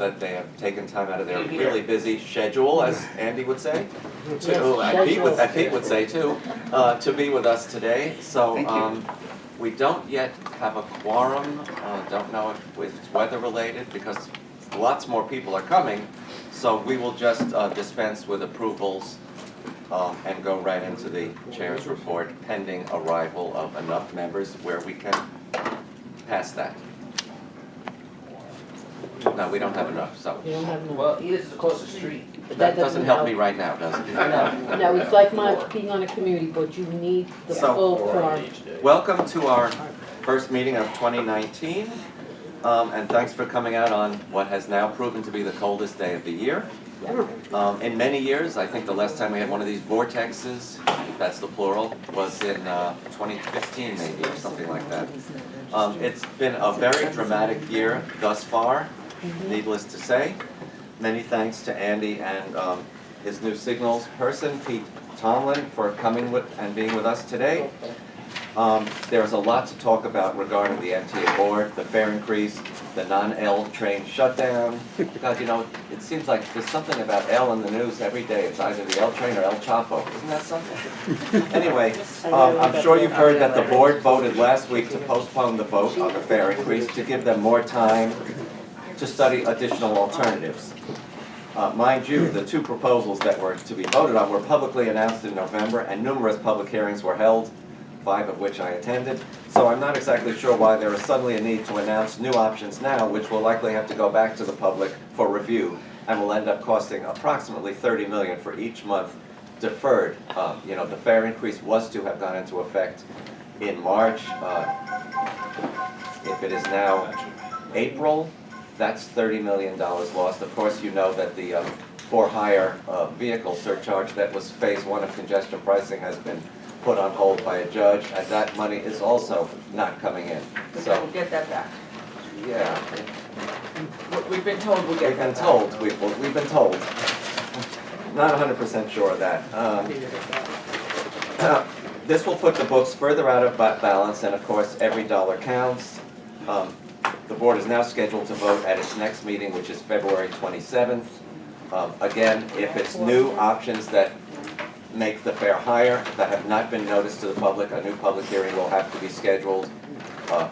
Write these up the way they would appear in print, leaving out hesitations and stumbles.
that they have taken time out of their really busy schedule, as Andy would say, Pete would say too, to be with us today. So we don't yet have a quorum. Don't know if it's weather related because lots more people are coming. So we will just dispense with approvals and go right into the chair's report pending arrival of enough members where we can pass that. No, we don't have enough, so. You don't have enough. Well, Edith is across the street. But That doesn't help me right now, does it? No, it's like being on a community, but you need the So- full quorum. Welcome to our first meeting of 2019, and thanks for coming out on what has now proven to be the coldest day of the year. In many years, I think the last time we had one of these vortexes, if that's the plural, was in 2015 maybe, or something like that. It's been a very dramatic year thus far, needless to say. Many thanks to Andy and his new signals person, Pete Tomlin, for coming and being with us today. There's a lot to talk about regarding the MTA board, the fare increase, the non-L train shutdown. God, you know, it seems like there's something about L in the news every day. It's either the L train or El Chapo. Isn't that something? Anyway, I'm sure you've heard that the board voted last week to postpone the vote on the fare increase to give them more time to study additional alternatives. Mind you, the two proposals that were to be voted on were publicly announced in November, and numerous public hearings were held, 5 of which I attended. So I'm not exactly sure why there is suddenly a need to announce new options now, which will likely have to go back to the public for review and will end up costing approximately $30 million for each month deferred. You know, the fare increase was to have gone into effect in March. If it is now April, that's $30 million lost. Of course, you know that the for-hire vehicle surcharge that was phase 1 of congestion pricing has been put on hold by a judge, and that money is also not coming in. But So, we'll get that back. yeah, We've been told we'll get we've been that back. told, we've been told. Not 100% sure of that. This will put the books further out of balance, and of course, every dollar counts. The board is now scheduled to vote at its next meeting, which is February 27th. Again, if it's new options that make the fare higher that have not been noticed to the public, a new public hearing will have to be scheduled,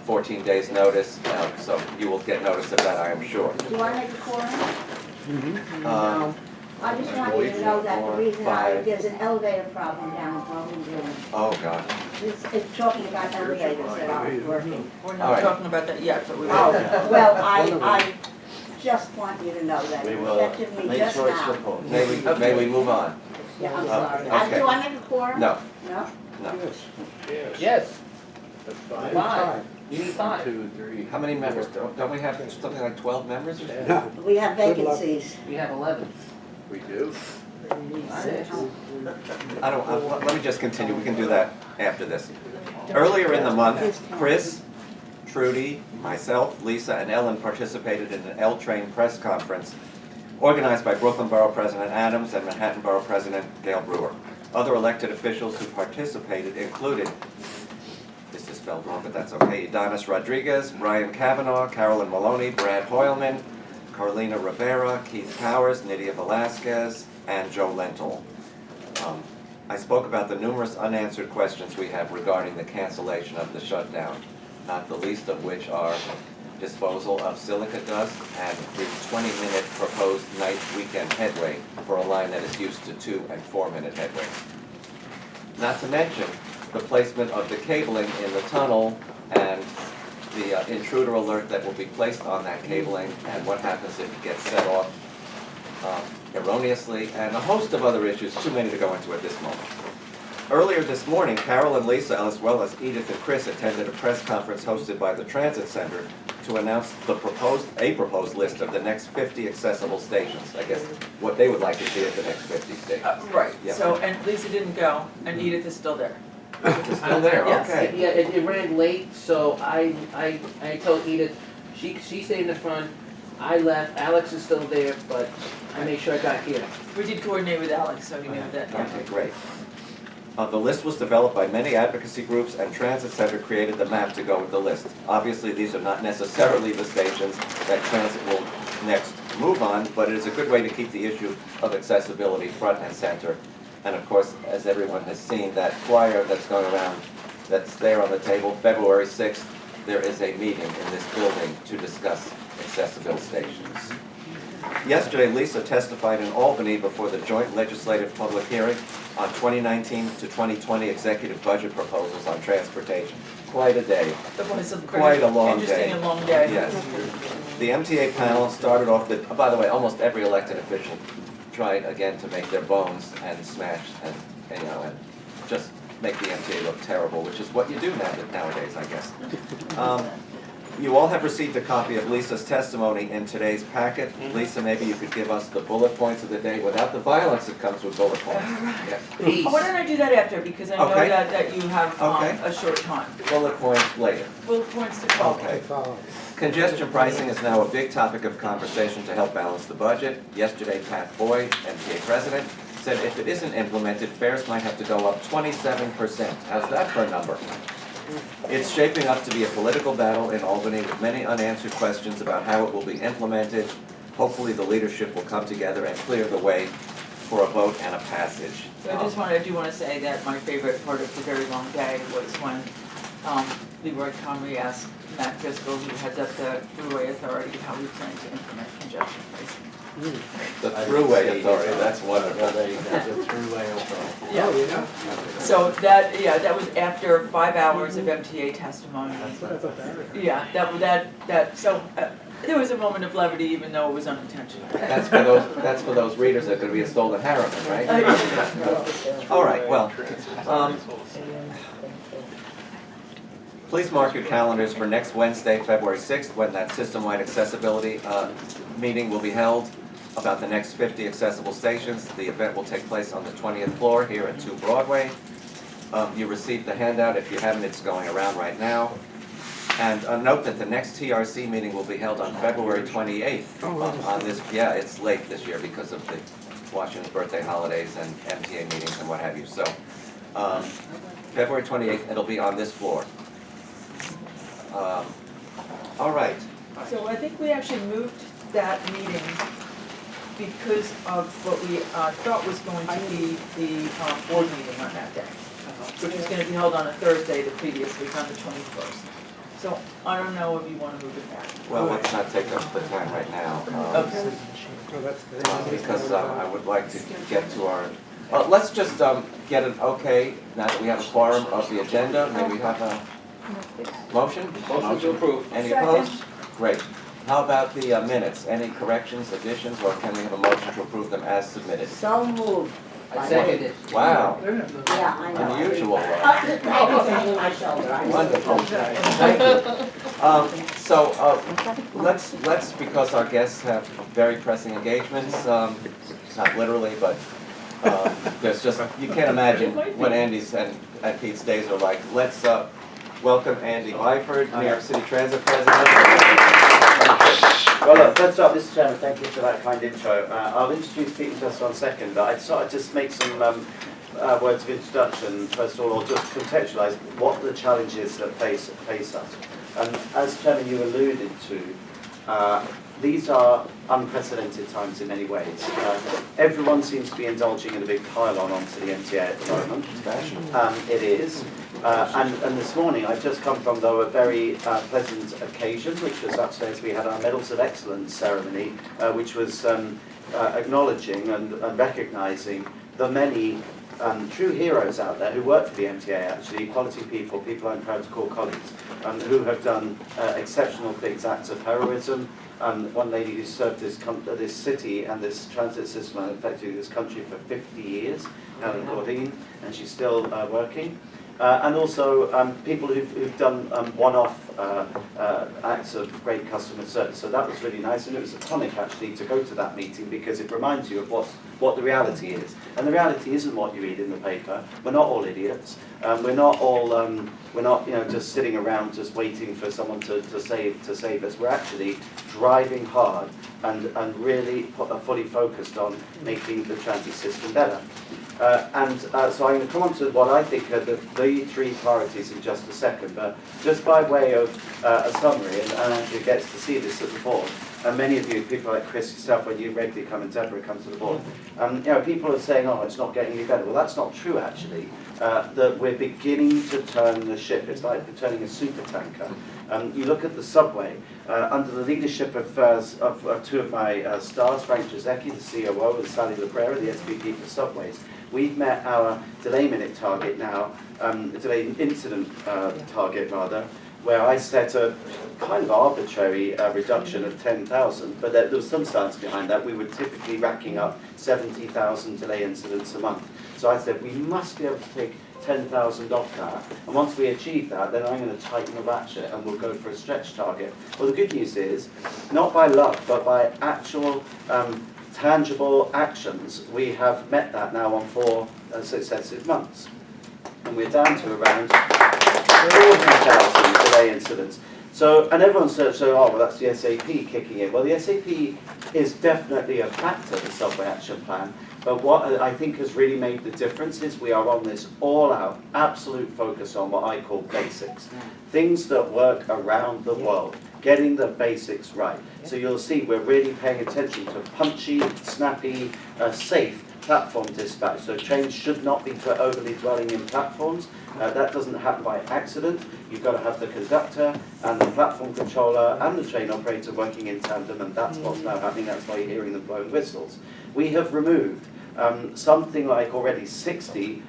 14 days notice, so you will get notice of that, I am sure. Do I make a quorum? No. I just want you to know that the reason there's an elevator problem down in Bowling Green. Oh, God. It's talking about elevators that aren't working. We're All not right. talking about that yet, but we will. Oh, well, I just want you to know that We it will affected me make just sure it's now. reported. May we move on? Yeah, I'm Oh, sorry. okay. Do I make a quorum? No, No? no. Yes, That's 5. You need 5. 2, 3. How many members? Don't we have something like 12 members or something? We have vacancies. We have 11. We do? Let me just continue, we can do that after this. Earlier in the month, Chris, Trudy, myself, Lisa, and Ellen participated in an L-Train press conference organized by Brooklyn Borough President Adams and Manhattan Borough President Gail Brewer. Other elected officials who participated included, this is spelled wrong, but that's okay, Adonis Rodriguez, Brian Kavanaugh, Carolyn Maloney, Brad Hoylman, Carlina Rivera, Keith Powers, Nydia Velasquez, and Joe Lentil. I spoke about the numerous unanswered questions we have regarding the cancellation of the shutdown, not the least of which are disposal of silica dust and the 20-minute proposed night weekend headway for a line that is used to 2- and 4-minute headways. Not to mention the placement of the cabling in the tunnel and the intruder alert that will be placed on that cabling and what happens if it gets set off erroneously, and a host of other issues, too many to go into at this moment. Earlier this morning, Carol and Lisa, as well as Edith and Chris, attended a press conference hosted by the Transit Center to announce a proposed list of the next 50 accessible stations. I guess what they would like to see at the next 50 stations. Right, Yeah. so, and Lisa didn't go, and Edith is still there. It's still there, Yes. okay. Yeah, it ran late, so I told Edith, she stayed in the front, I left, Alex is still there, but I made sure I got here. We did coordinate with Alex, so he knew that, yeah. Okay, great. The list was developed by many advocacy groups, and Transit Center created the map to go with the list. Obviously, these are not necessarily the stations that Transit will next move on, but it is a good way to keep the issue of accessibility front and center. And of course, as everyone has seen, that flyer that's going around, that's there on the table, February 6th, there is a meeting in this building to discuss accessible stations. Yesterday, Lisa testified in Albany before the joint legislative public hearing on 2019 to 2020 executive budget proposals on transportation. Quite a day. It was a Quite a long interesting day. and long day. Yes. The MTA panel started off the, by the way, almost every elected official tried again to make their bones and smash and just make the MTA look terrible, which is what you do nowadays, I guess. You all have received a copy of Lisa's testimony in today's packet. Lisa, maybe you could give us the bullet points of the day without the violence that comes with bullet points. Yeah. Peace. Why don't I do that after, because I know Okay. that you have Okay. a short time. Bullet points later. Bullet points to follow. Okay. Congestion pricing is now a big topic of conversation to help balance the budget. Yesterday, Pat Boyd, MTA president, said if it isn't implemented, fares might have to go up 27%. How's that for a number? It's shaping up to be a political battle in Albany with many unanswered questions about how it will be implemented. Hopefully the leadership will come together and clear the way for a vote and a passage. So I do want to say that my favorite part of the very long day was when Leroy Conry asked Matt Driscoll, who heads up the Thruway Authority, how we plan to implement congestion pricing. The Thruway Authority, that's wonderful. The throughway authority. Yeah. So that was after 5 hours of MTA testimony. Yeah, so there was a moment of levity, even though it was unintentional. That's for those readers that could be a stolen Harriman, right? All right, well, please mark your calendars for next Wednesday, February 6th, when that system-wide accessibility meeting will be held about the next 50 accessible stations. The event will take place on the 20th floor here at 2 Broadway. You received the handout. If you haven't, it's going around right now. And note that the next TRC meeting will be held on February 28th. On this, yeah, it's late this year because of the Washington's birthday holidays and MTA meetings and what have you. So, February 28th, it'll be on this floor. All right. So I think we actually moved that meeting because of what we thought was going to be the board meeting on that day, which was going to be held on a Thursday the previous week on the 21st. So I don't know if you want to move it back. Well, let's not take up the time right now. Okay. Because I would like to get to our, let's just get an okay, now that we have a quorum of the agenda, may we have a motion? Motion to approve. Any opposed? Great. How about the minutes? Any corrections, additions, or can we have a motion to approve them as submitted? So moved. I second it. Wow, Yeah, I know. unusual. Thank you for hitting my shoulder. I know. Wonderful. Thank you. So let's, because our guests have very pressing engagements, not literally, but there's just, you can't imagine what Andy's and Pete's days are like. Let's welcome Andy Byford, New York City Transit President. Well, look, first off, Mr. Chairman, thank you for that kind intro. I'll introduce Pete in just 1 second, but I'd sort of just make some words of introduction, first of all, or just contextualise what the challenges that face us. And as Chairman, you alluded to, these are unprecedented times in many ways. Everyone seems to be indulging in a big pile-on onto the MTA at the moment. It is. And this morning, I've just come from, though, a very pleasant occasion, which was upstairs. We had our Medals of Excellence ceremony, which was acknowledging and recognising the many true heroes out there who work for the MTA, actually, quality people, people I'm proud to call colleagues, who have done exceptional big acts of heroism. One lady who served this city and this transit system, and effectively this country for 50 years, Helen Gordine, and she's still working. And also people who've done one-off acts of great customer service. So that was really nice, and it was a tonic actually to go to that meeting because it reminds you of what the reality is. And the reality isn't what you read in the paper. We're not all idiots. We're not all just sitting around just waiting for someone to save us. We're actually driving hard and really fully focused on making the transit system better. So I'm going to come on to what I think are the 3 priorities in just a second, but just by way of a summary, and Andrew gets to see this at the board, and many of you, people like Chris yourself, when you regularly come and Deborah comes to the board, people are saying, oh, it's not getting any better. Well, that's not true, actually. That we're beginning to turn the ship. It's like we're turning a super tanker. You look at the subway, under the leadership of two of my stars, Frank Giesecke, the COO, and Sally Labrera, the SVP for Subways. We've met our delay minute target now, delay incident target rather, where I set a kind of arbitrary reduction of 10,000, but there was some science behind that. We were typically racking up 70,000 delay incidents a month. So I said, we must be able to take 10,000 off that, and once we achieve that, then I'm going to tighten the ratchet and we'll go for a stretch target. Well, the good news is, not by luck, but by actual tangible actions, we have met that now on 4 successive months. And we're down to around 40,000 delay incidents. So, and everyone says, oh, well, that's the SAP kicking in. Well, the SAP is definitely a factor of the Subway Action Plan, but what I think has really made the difference is we are on this all-out, absolute focus on what I call basics. Things that work around the world, getting the basics right. So you'll see we're really paying attention to punchy, snappy, safe platform dispatch. So trains should not be overly dwelling in platforms. That doesn't happen by accident. You've got to have the conductor and the platform controller and the train operator working in tandem, and that's what's now happening. That's why you're hearing them blowing whistles. We have removed something like already 60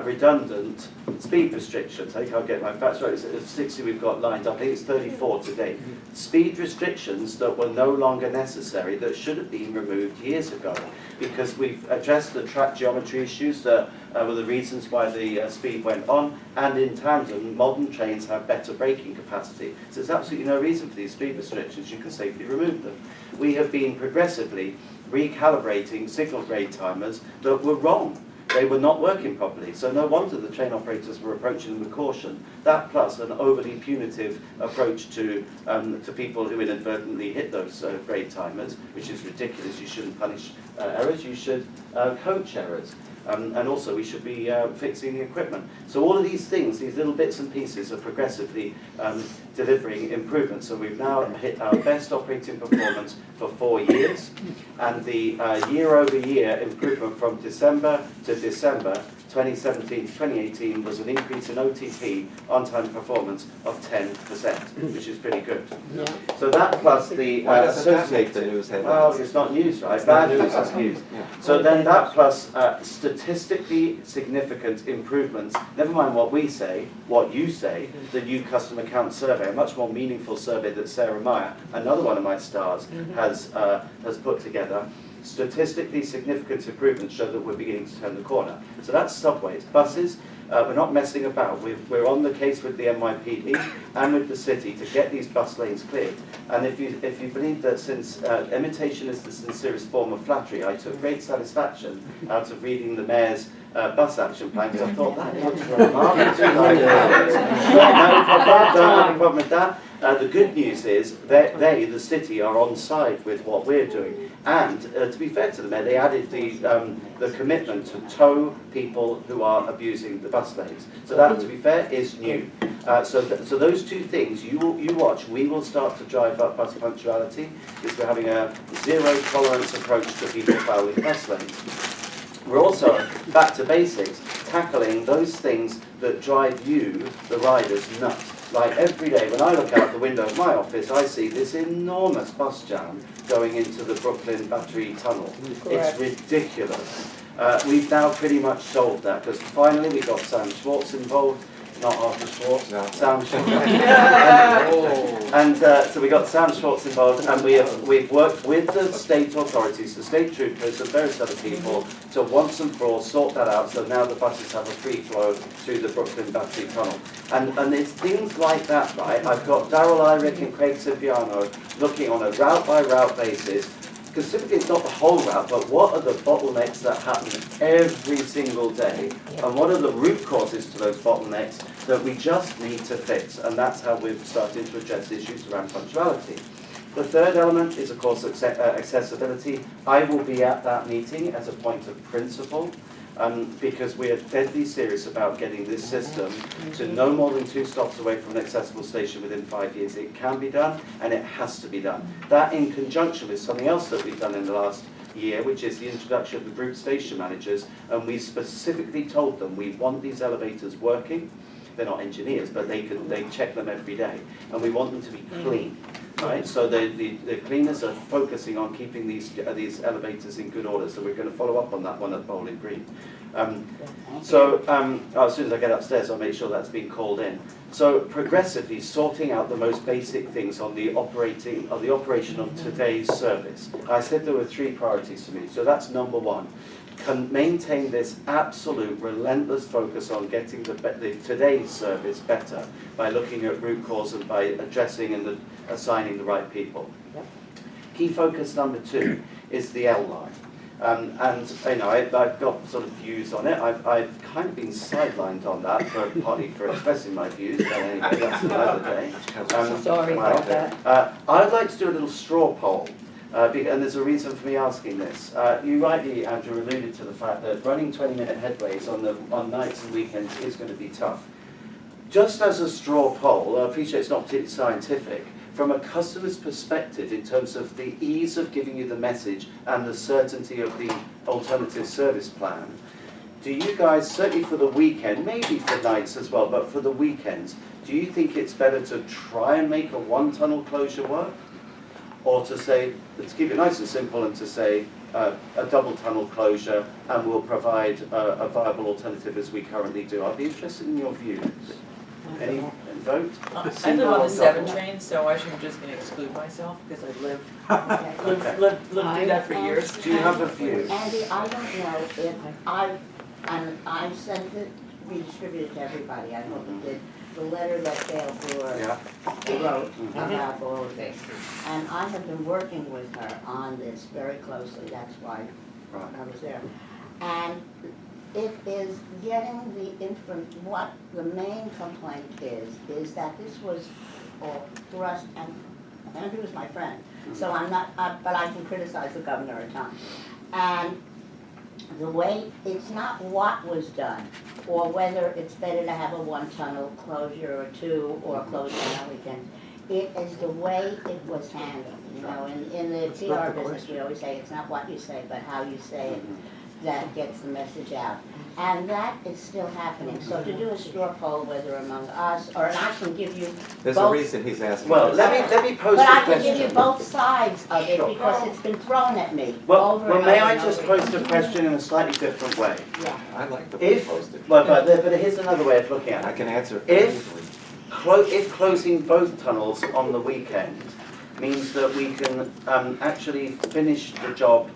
redundant speed restrictions. I think I'll get my facts right. It's 60 we've got lined up. I think it's 34 today. Speed restrictions that were no longer necessary, that should have been removed years ago, because we've addressed the track geometry issues that were the reasons why the speed went on, and in tandem, modern trains have better braking capacity. So there's absolutely no reason for these speed restrictions. You can safely remove them. We have been progressively recalibrating signal grade timers that were wrong. They were not working properly, so no wonder the train operators were approaching them with caution. That plus an overly punitive approach to people who inadvertently hit those grade timers, which is ridiculous. You shouldn't punish errors, you should coach errors. And also we should be fixing the equipment. So all of these things, these little bits and pieces are progressively delivering improvements. So we've now hit our best operating performance for 4 years, and the year-over-year improvement from December to December 2017 to 2018 was an increase in OTP, on-time performance, of 10%, which is pretty good. Yeah. So that plus the Why doesn't that make the associated, news headlines? well, it's not news, right? Bad news, that's news. Yeah. So then that plus statistically significant improvements, never mind what we say, what you say, the new customer count survey, a much more meaningful survey that Sarah Meyer, another one of my stars, has put together. Statistically significant improvements show that we're beginning to turn the corner. So that's subways. Buses, we're not messing about. We're on the case with the NYPD and with the city to get these bus lanes cleared. And if you believe that since imitation is the sincerest form of flattery, I took great satisfaction out of reading the mayor's bus action plan, because I thought that looks remarkably don't have a problem with that. The good news is that they, the city, are on side with what we're doing. And to be fair to the mayor, they added the commitment to tow people who are abusing the bus lanes. So that, to be fair, is new. So those two things, you watch, we will start to drive up bus punctuality, because we're having a zero tolerance approach to people fouling bus lanes. We're also, back to basics, tackling those things that drive you, the riders, nuts. Like every day when I look out the window of my office, I see this enormous bus jam going into the Brooklyn Battery Tunnel. It's ridiculous. We've now pretty much solved that, because finally we got Sam Schwartz involved. Not Arthur Schwartz, No. Sam Schwartz. And so we got Sam Schwartz involved, and we've worked with the state authorities, the state troopers and various other people to once and for all sort that out, so now the buses have a free flow through the Brooklyn Battery Tunnel. And it's things like that, right? I've got Darryl Irick and Craig Cipriano looking on a route-by-route basis, because typically it's not the whole route, but what are the bottlenecks that happen every single day, and what are the root causes to those bottlenecks that we just need to fix, and that's how we've started to address issues around punctuality. The third element is, of course, accessibility. I will be at that meeting as a point of principle. because we are deadly serious about getting this system to no more than 2 stops away from an accessible station within 5 years. It can be done, and it has to be done. That in conjunction with something else that we've done in the last year, which is the introduction of the group station managers, and we specifically told them we want these elevators working. They're not engineers, but they check them every day, and we want them to be clean, right? So the cleaners are focusing on keeping these elevators in good order. So we're going to follow up on that one at Bowling Green. As soon as I get upstairs, I'll make sure that's been called in. So progressively sorting out the most basic things on the operation of today's service. I said there were 3 priorities for me. So that's number 1. Can maintain this absolute relentless focus on getting today's service better by looking at root cause and by addressing and assigning the right people. Yep. Key focus number 2 is the L line. And you know, I've got sort of views on it. I've kind of been sidelined on that, partly for expressing my views, but anyway, that's another day. Sorry about that. I'd like to do a little straw poll. And there's a reason for me asking this. You rightly, Andrew, alluded to the fact that running 20-minute headways on nights and weekends is going to be tough. Just as a straw poll, I appreciate it's not particularly scientific, from a customer's perspective in terms of the ease of giving you the message and the certainty of the alternative service plan, do you guys, certainly for the weekend, maybe for nights as well, but for the weekends, do you think it's better to try and make a 1-tunnel closure work? Or to say, let's keep it nice and simple and to say a double tunnel closure and we'll provide a viable alternative as we currently do. I'd be interested in your views. Any vote? I live on the 7 train, so I should just gonna exclude myself because I lived through that for years. Do you have a view? Andy, I don't know if I sent it, redistributed to everybody, I hope it did, the letter that Dale Brewer wrote about all of this. And I have been working with her on this very closely, that's why I was there. And it is getting what the main complaint is that this was all thrust, and Andrew is my friend, so I'm not, but I can criticize the governor at times. And the way, it's not what was done, or whether it's better to have a 1-tunnel closure or 2, or closure on the weekend. It is the way it was handled. You know, in the PR business, we always say it's not what you say, but how you say it that gets the message out. And that is still happening. So to do a straw poll, whether among us, or and I can give you There's both, a reason he's asking. Well, this. let me pose but a I can question. give you both sides of it Sure. because it's been thrown at me Well, over and may over I and just over pose the question in a slightly different way? Yeah. I like the way you If, posted. but here's another way of looking at I it. can answer If- easily. If closing both tunnels on the weekend means that we can actually finish the job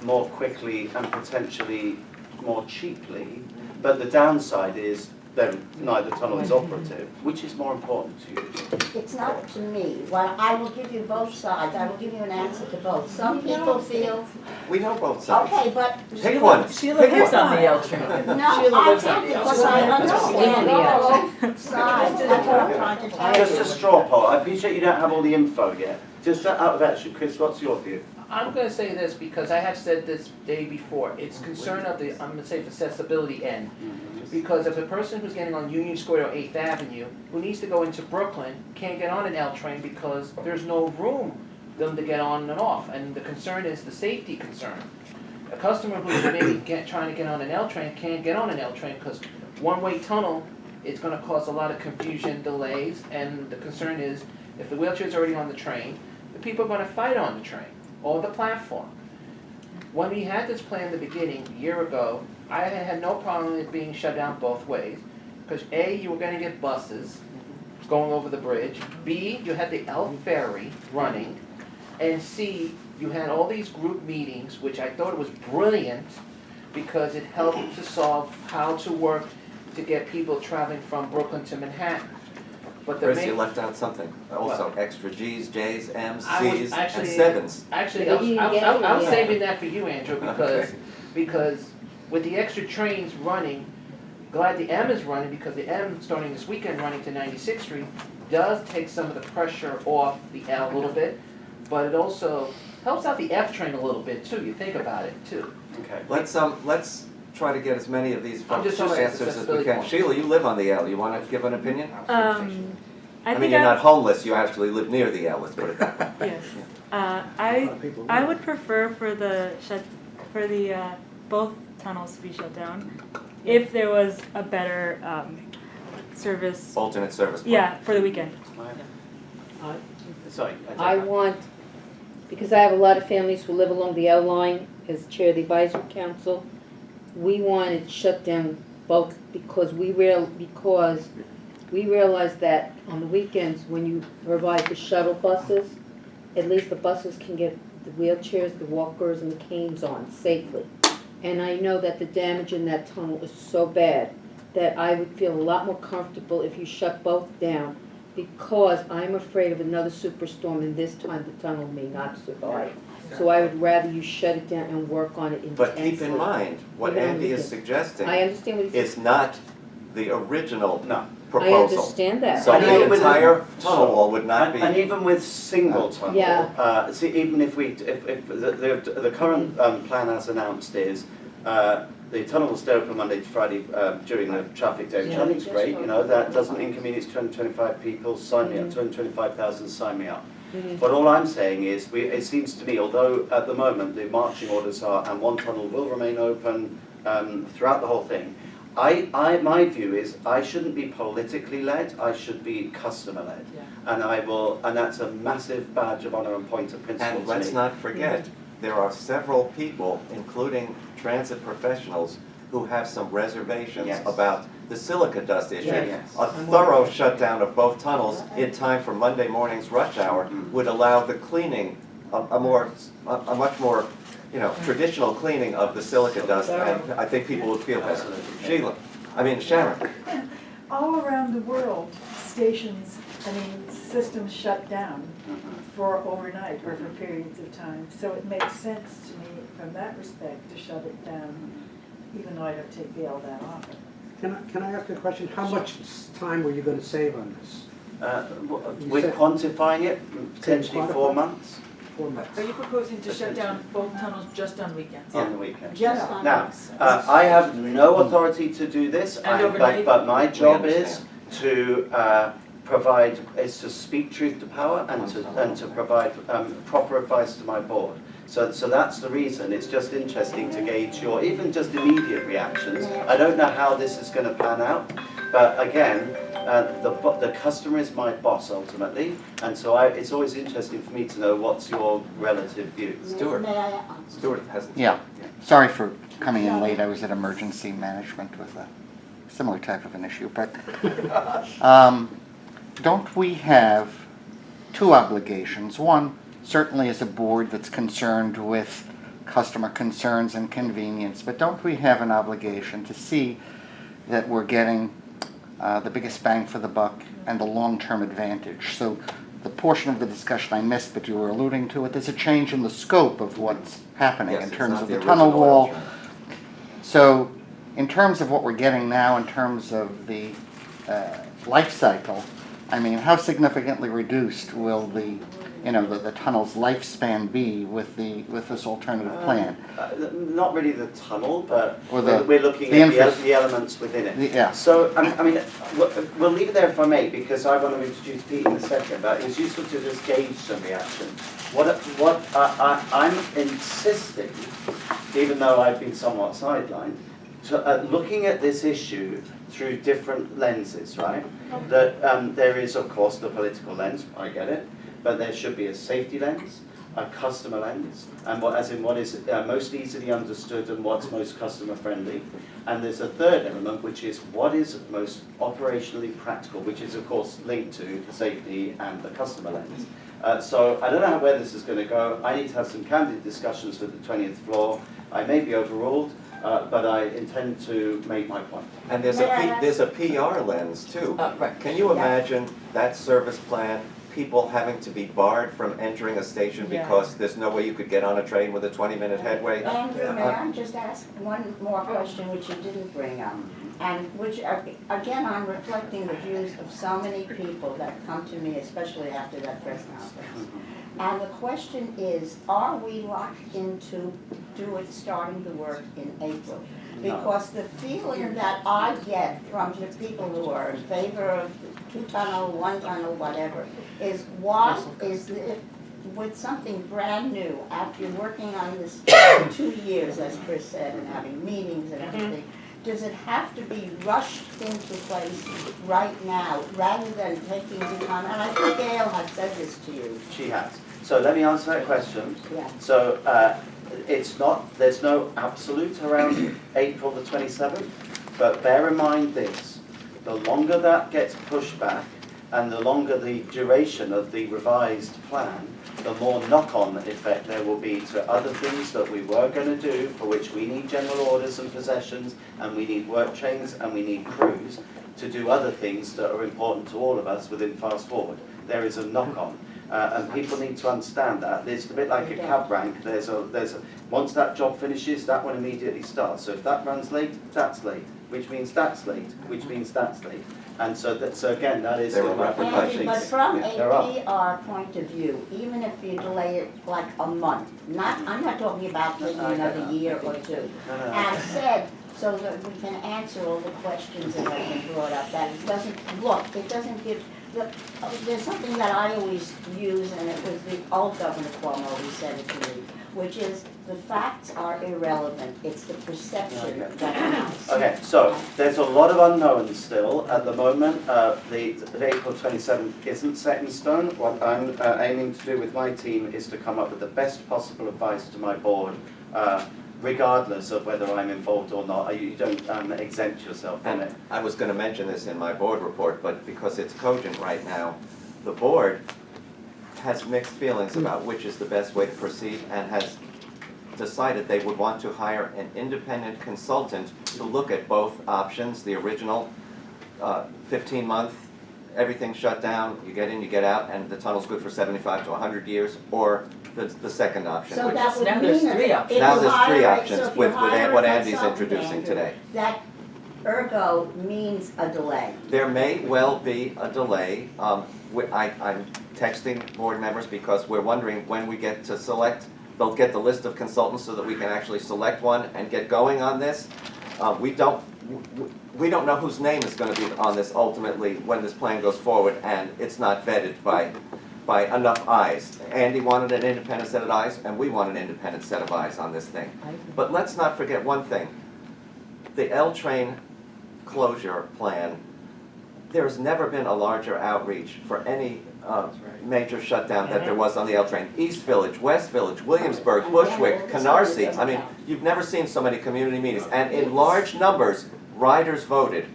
more quickly and potentially more cheaply, but the downside is then neither tunnel is operative, which is more important to you? It's not to me. Well, I will give you both sides. I will give you an answer to both. Some people feel, We know both sides. okay, but Pick one. Sheila Pick lives one. on the L train. no, Sheila I lives on can't the L because train. I understand Yeah. both sides. That's what I'm trying to tell Just a you. straw poll. I appreciate you don't have all the info yet. Just out of action, Chris, what's your view? I'm gonna say this because I have said this day before, it's concern of the, I'm gonna say accessibility end. Because if a person who's getting on Union Square or 8th Avenue, who needs to go into Brooklyn, can't get on an L train because there's no room for them to get on and off. And the concern is the safety concern. A customer who's maybe trying to get on an L train can't get on an L train because one-way tunnel, it's gonna cause a lot of confusion, delays, and the concern is if the wheelchair's already on the train, the people are gonna fight on the train or the platform. When we had this plan in the beginning, a year ago, I had no problem with it being shut down both ways. Because A, you were gonna get buses going over the bridge. B, you had the L ferry running. And C, you had all these group meetings, which I thought was brilliant because it helped to solve how to work to get people traveling from Brooklyn to Manhattan. But the Chris, you main, left out something. Also, extra G's, J's, M's, I was C's, and actually- 7s. actually, But you didn't get I was any saving that for you, Andrew, Okay. because with the extra trains running, glad the M is running because the M starting this weekend running to 96th Street does take some of the pressure off the L a little bit, but it also helps out the F train a little bit too. You think about it too. Okay. Let's try to get as many of these I'm just folks' talking about answers as we accessibility can. points. Sheila, you live on the L, you wanna give an opinion? I I mean, think you're not homeless, you actually live near the L, let's put it that way. Yes. I would prefer for the both tunnels to be shut down if there was a better service. Alternate service plan. Yeah, for the weekend. Sorry. I want, because I have a lot of families who live along the L line as chair of the advisory council, we want it shut down both because we realize that on the weekends, when you provide the shuttle buses, at least the buses can get the wheelchairs, the walkers, and the canes on safely. And I know that the damage in that tunnel is so bad that I would feel a lot more comfortable if you shut both down, because I'm afraid of another superstorm, and this time the tunnel may not survive. So I would rather you shut it down and work on it intensely. But keep in mind, what Even on Andy is weekends. suggesting I understand what he's is not the original No. I proposal. understand that. So And even the with entire tunnel wall would not And be, even with single tunnel, Yeah. see, even if the current plan as announced is, the tunnel will stay open Monday to Friday during the traffic day, which I think is great, you know, that doesn't inconvenience 225 people, sign me up, 225,000, sign me up. But all I'm saying is, it seems to me, although at the moment the marching orders are, and one tunnel will remain open throughout the whole thing, my view is I shouldn't be politically led, I should be customer led. And that's a massive badge of honor and point of principle and to me. let's not forget, there are several people, including transit professionals, who have some reservations Yes. about the silica dust issue. Yes. A thorough shutdown of both tunnels in time for Monday morning's rush hour would allow the cleaning, a much more, traditional cleaning of the silica dust, and I think people would feel better. Sharon. All around the world, systems shut down for overnight or for periods of time. So it makes sense to me from that respect to shut it down, even though I don't take the L that often. Can I ask a question? How much time were you going to save on this? We're quantifying it, potentially 4 months 4 months. Are you proposing to shut down both tunnels just on weekends? on the weekend. Just on Now, this. I have no authority to do this, And overnight? but my job is understand. to speak truth to power and to provide proper advice to my board. So that's the reason. It's just interesting to gauge your even just immediate reactions. I don't know how this is going to pan out, but again, the customer is my boss ultimately, and so it's always interesting for me to know what's your relative view. Stuart. May I, Stuart hasn't. Yeah, sorry for coming in late. I was at emergency management with a similar type of an issue. But don't we have two obligations? One, certainly as a board that's concerned with customer concerns and convenience, but don't we have an obligation to see that we're getting the biggest bang for the buck and the long-term advantage? So the portion of the discussion I missed, but you were alluding to it, there's a change in the scope of what's happening Yes, in it's terms not of the the tunnel original wall. option. So in terms of what we're getting now, in terms of the life cycle, how significantly reduced will the tunnel's lifespan be with this alternative plan? Not really the tunnel, but Or we're looking at the elements within it. Yeah. So, we'll leave it there if I may, because I want to introduce Pete in a second, but it's useful to just gauge some reaction. What I'm insisting, even though I've been somewhat sidelined, to looking at this issue through different lenses, right? That there is, of course, the political lens, I get it, but there should be a safety lens, a customer lens, and what is most easily understood and what's most customer friendly. And there's a third element, which is what is most operationally practical, which is of course linked to the safety and the customer lens. So I don't know where this is going to go. I need to have some candid discussions with the 20th floor. I may be overruled, but I intend to make my point. And there's a PR lens too. Right. Can you imagine that service plan, people having to be barred from entering a station because there's no way you could get on a train with a 20-minute headway? Andrew, may I just ask one more question which you didn't bring up? And which, again, I'm reflecting the views of so many people that come to me, especially after that press conference. And the question is, are we locked into starting the work in April? Because the feeling that I get from the people who are in favor of 2 tunnel, 1 tunnel, whatever, is why is it, with something brand new, after working on this 2 years, as Chris said, and having meetings and everything, does it have to be rushed into place right now, rather than taking the time? And I think Gail had said this to you. She has. So let me answer that question. Yeah. So it's not, there's no absolute around April the 27th, but bear in mind this, the longer that gets pushed back and the longer the duration of the revised plan, the more knock-on effect there will be to other things that we were going to do, for which we need general orders and possessions, and we need work trains, and we need crews to do other things that are important to all of us within Fast Forward. There is a knock-on. And people need to understand that. It's a bit like a cab rank. Once that job finishes, that one immediately starts. So if that runs late, that's late, which means that's late, which means that's late. And so again, that is There were rapid Andy, but from a There are. PR point of view, even if you delay it like a month, I'm not talking about taking another year or 2, and said, so that we can answer all the questions that have been brought up, that it doesn't give, there's something that I always use, and it was the old Governor Cuomo who said it to me, which is the facts are irrelevant, it's the perception that counts. Okay, so there's a lot of unknowns still at the moment. The April 27th isn't set in stone. What I'm aiming to do with my team is to come up with the best possible advice to my board, regardless of whether I'm involved or not. You don't exempt yourself from it. And I was going to mention this in my board report, but because it's cogent right now, the board has mixed feelings about which is the best way to proceed, and has decided they would want to hire an independent consultant to look at both options, the original 15-month, everything shut down, you get in, you get out, and the tunnel's good for 75 to 100 years, or the second option. So which that would now mean there's that 3 if options. Now you there's 3 hire- options so if you with hire what a Andy's consultant, introducing Andrew, today. that ergo means a delay. There may well be a delay. I'm texting board members because we're wondering when we get to select, they'll get the list of consultants so that we can actually select one and get going on this. We don't know whose name is going to be on this ultimately when this plan goes forward, and it's not vetted by enough eyes. Andy wanted an independent set of eyes, and we want an independent set of eyes on this thing. But let's not forget one thing. The L train closure plan, there's never been a larger outreach for any major shutdown that there was on the L train. East Village, West Village, Williamsburg, Bushwick, Canarsie. I mean, you've never seen so many community meetings. And in large numbers, riders voted.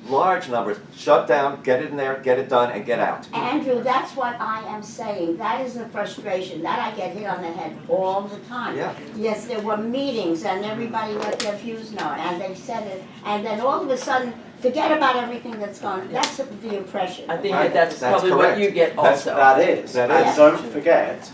Large numbers. Shut down, get it in there, get it done, and get out. Andrew, that's what I am saying. That is the frustration. That I get hit on the head all the time. Yeah. Yes, there were meetings and everybody let their views known and they said it. And then all of a sudden, forget about everything that's gone. That's the impression. I think Right. that's That's probably correct. what you get also. That is. That And is. don't forget,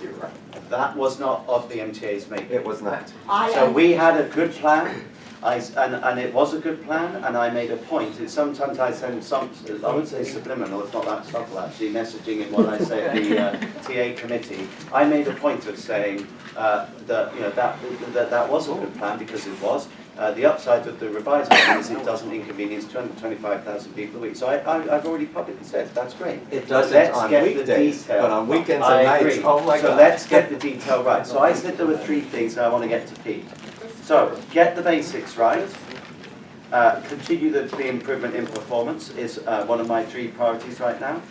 that was not of the MTA's making. It was not. So we had a good plan, and it was a good plan, and I made a point. Sometimes I send some, I would say subliminal, it's not that subtle actually, messaging in what I say at the TA committee. I made a point of saying that was a good plan, because it was. The upside of the revised plan is it doesn't inconvenience 225,000 people a week. So I've already publicly said, that's great. It doesn't Let's on get the weekdays, detail. but on weekends I and nights, agree. oh my So God. let's get the detail right. So I said there were 3 things, and I want to get to Pete. So, get the basics right. Continue the improvement in performance is one of my 3 priorities right now.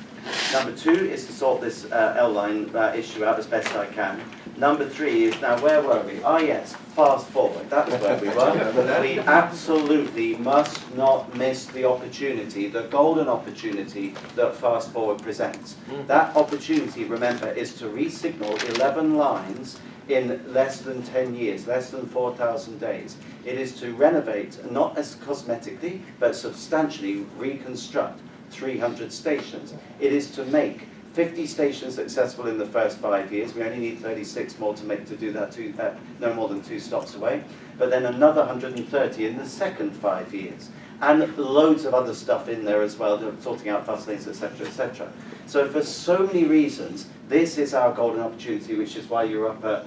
Number 2 is to sort this L-line issue out as best I can. Number 3 is, now where were we? Ah yes, fast forward, that was where we were. We absolutely must not miss the opportunity, the golden opportunity that fast forward presents. That opportunity, remember, is to re-signal 11 lines in less than 10 years, less than 4,000 days. It is to renovate, not as cosmetically, but substantially reconstruct 300 stations. It is to make 50 stations successful in the first 5 years. We only need 36 more to do that, no more than 2 stops away. But then another 130 in the second 5 years. and loads of other stuff in there as well, sorting out bus lanes, etc., etc. So for so many reasons, this is our golden opportunity, which is why you were up at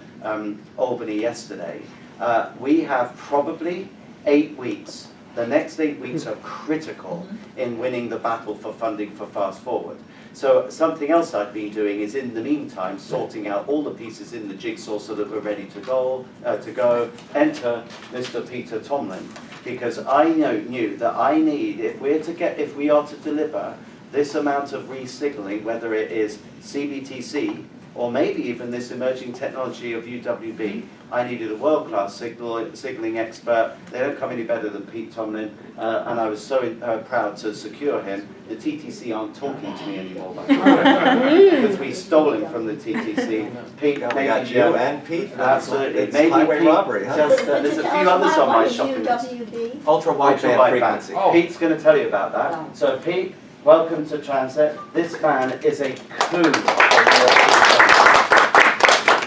Albany yesterday. We have probably 8 weeks. The next 8 weeks are critical in winning the battle for funding for Fast Forward. So something else I've been doing is, in the meantime, sorting out all the pieces in the jigsaw so that we're ready to go. Enter Mr. Peter Tomlin, because I knew that I need, if we are to deliver this amount of re-signalling, whether it is CBTC or maybe even this emerging technology of UWB, I needed a world-class signalling expert. They don't come any better than Pete Tomlin, and I was so proud to secure him. The TTC aren't talking to me anymore, by the way, because we stole him from the TTC. Pete, We got you and Pete. Absolutely. It's Maybe highway Pete, robbery, huh? just, there's a few others on my shopping list. UWB? Ultra-wideband Ultra-wideband. frequency. Oh. Pete's going to tell you about that. So Pete, welcome to Transit. This man is a coup.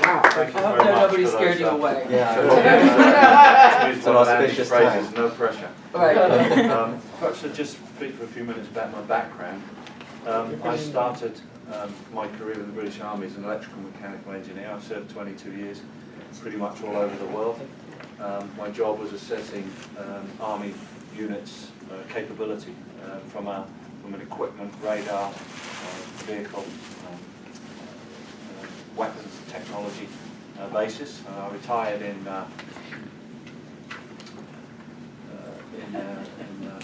I hope nobody scared you away. Yeah. Use It's an one of Andy's auspicious phrases, time. no pressure. Right. Perhaps I'll just speak for a few minutes about my background. I started my career in the British Army as an electrical mechanical engineer. I served 22 years, pretty much all over the world. My job was assessing Army units' capability from an equipment, radar, vehicle, weapons technology basis. I retired in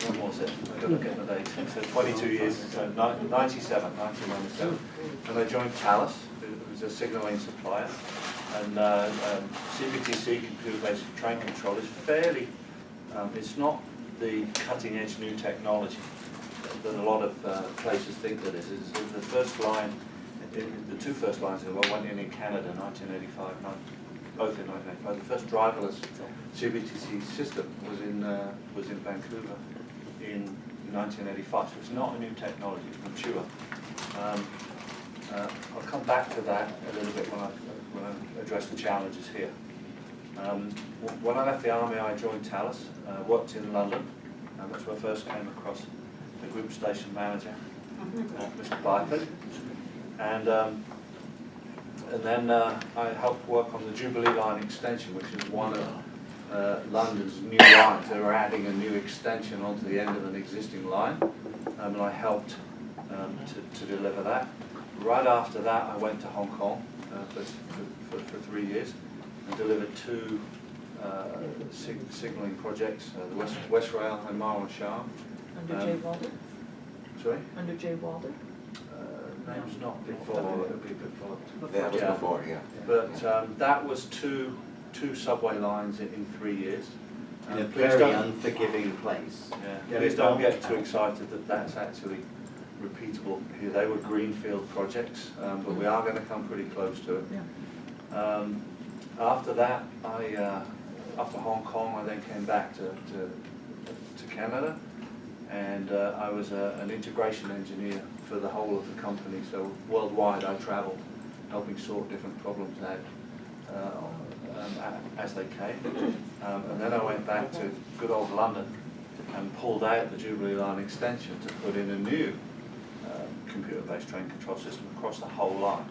when was it? I've got to get the date. So 22 years, so 1997. And I joined Thales, who's a signalling supplier. And CBTC, computer-based train control, is fairly, it's not the cutting-edge new technology that a lot of places think that it is. The first line, the two first lines of it went in Canada in 1985, both in 1985. The first driverless CBTC system was in Vancouver in 1985. So it's not a new technology; it's mature. I'll come back to that a little bit when I address the challenges here. When I left the army, I joined Thales. Worked in London, and that's where I first came across the group station manager, Mr. Byford. And then I helped work on the Jubilee Line extension, which is one of London's new lines. They were adding a new extension onto the end of an existing line, and I helped to deliver that. Right after that, I went to Hong Kong for 3 years and delivered two signalling projects, the West Rail and Marlon Shah. Under Jay Walder? Sorry? Under Jay Walder? Name's not before, it'll be before. Yeah, it was before, yeah. But that was two subway lines in 3 years. In a Please very don't- unforgiving place. Yeah, please don't get too excited that that's actually repeatable here. They were greenfield projects, but we are going to come pretty close to it. After that, after Hong Kong, I then came back to Canada, and I was an integration engineer for the whole of the company. So worldwide, I travelled, helping sort different problems out as they came. And then I went back to good old London and pulled out the Jubilee Line extension to put in a new computer-based train control system across the whole line.